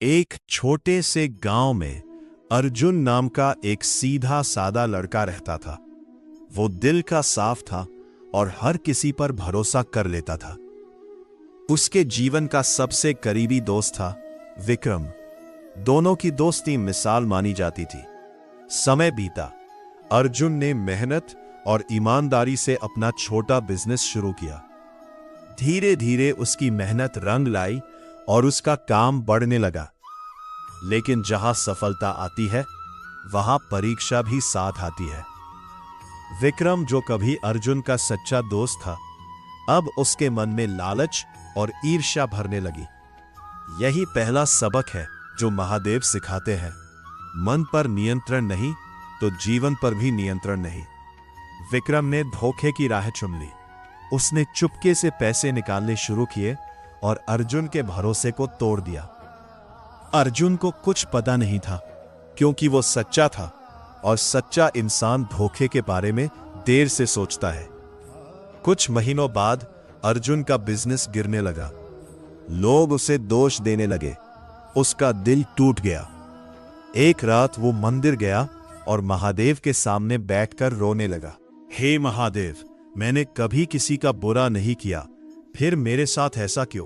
एक छोटे से गांव में अर्जुन नाम का एक सीधा सादा लड़का रहता था। वो दिल का साफ था और हर किसी पर भरोसा कर लेता था। उसके जीवन का सबसे करीबी दोस्त था विक्रम। दोनों की दोस्ती मिसाल मानी जाती थी। समय बीता। अर्जुन ने मेहनत और ईमानदारी से अपना छोटा बिजनेस शुरू किया। धीरे धीरे उसकी मेहनत रंग लाई और उसका काम बढ़ने लगा। लेकिन जहां सफलता आती है वहां परीक्षा भी साथ आती है। विक्रम, जो कभी अर्जुन का सच्चा दोस्त था, अब उसके मन में लालच और ईर्ष्या भरने लगी। यही पहला सबक है जो महादेव सिखाते हैं। मन पर नियंत्रण नहीं तो जीवन पर भी नियंत्रण नहीं। विक्रम ने धोखे की राह चुन ली। उसने चुपके से पैसे निकालने शुरू किए और अर्जुन के भरोसे को तोड़ दिया। अर्जुन को कुछ पता नहीं था, क्योंकि वो सच्चा था और सच्चा इंसान धोखे के बारे में देर से सोचता है। कुछ महीनों बाद अर्जुन का बिजनेस गिरने लगा। लोग उसे दोष देने लगे। उसका दिल टूट गया। एक रात वो मंदिर गया और महादेव के सामने बैठकर रोने लगा। हे महादेव, मैंने कभी किसी का बुरा नहीं किया, फिर मेरे साथ ऐसा क्यों?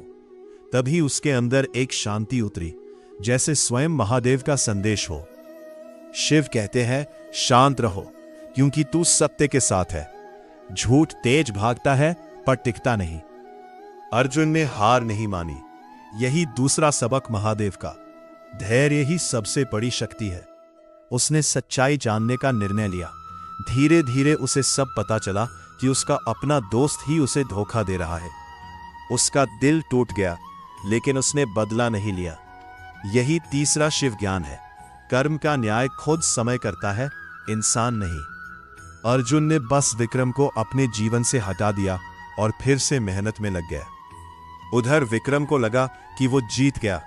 तभी उसके अंदर एक शांति उतरी, जैसे स्वयं महादेव का संदेश हो। शिव कहते हैं, शांत रहो, क्योंकि तू सत्य के साथ है। झूठ तेज भागता है पर टिकता नहीं। अर्जुन ने हार नहीं मानी। यही दूसरा सबक महादेव का। धैर्य ही सबसे बड़ी शक्ति है। उसने सच्चाई जानने का निर्णय लिया। धीरे धीरे उसे सब पता चला कि उसका अपना दोस्त ही उसे धोखा दे रहा है। उसका दिल टूट गया, लेकिन उसने बदला नहीं लिया। यही तीसरा शिव ज्ञान है। कर्म का न्याय खुद समय करता है, इंसान नहीं। अर्जुन ने बस विक्रम को अपने जीवन से हटा दिया और फिर से मेहनत में लग गया। उधर विक्रम को लगा कि वो जीत गया,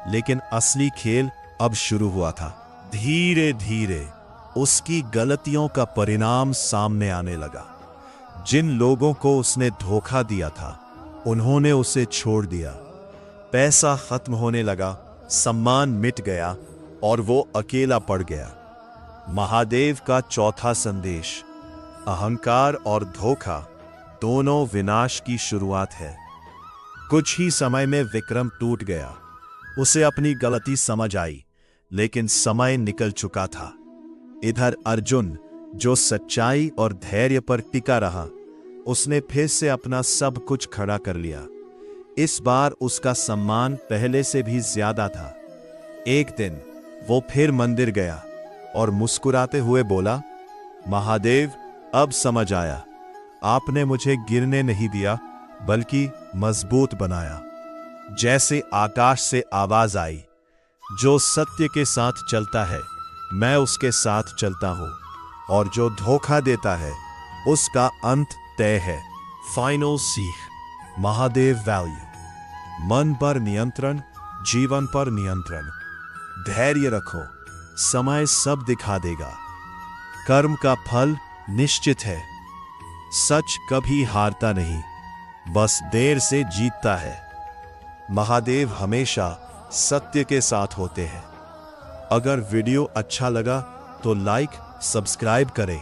लेकिन असली खेल अब शुरू हुआ था। धीरे धीरे उसकी गलतियों का परिणाम सामने आने लगा। जिन लोगों को उसने धोखा दिया था, उन्होंने उसे छोड़ दिया। पैसा खत्म होने लगा, सम्मान मिट गया और वो अकेला पड़ गया। महादेव का चौथा संदेश, अहंकार और धोखा दोनों विनाश की शुरुआत है। कुछ ही समय में विक्रम टूट गया। उसे अपनी गलती समझ आई, लेकिन समय निकल चुका था। इधर अर्जुन, जो सच्चाई और धैर्य पर टिका रहा, उसने फिर से अपना सब कुछ खड़ा कर लिया। इस बार उसका सम्मान पहले से भी ज्यादा था। एक दिन वो फिर मंदिर गया और मुस्कुराते हुए बोला, महादेव, अब समझ आया। आपने मुझे गिरने नहीं दिया, बल्कि मजबूत बनाया। जैसे आकाश से आवाज आई, जो सत्य के साथ चलता है मैं उसके साथ चलता हूं, और जो धोखा देता है उसका अंत तय है। फाइनल सीख, महादेव वैल्यू। मन पर नियंत्रण, जीवन पर नियंत्रण। धैर्य रखो, समय सब दिखा देगा। कर्म का फल निश्चित है। सच कभी हारता नहीं, बस देर से जीतता है। महादेव हमेशा सत्य के साथ होते हैं। अगर वीडियो अच्छा लगा तो लाइक, सब्सक्राइब करें।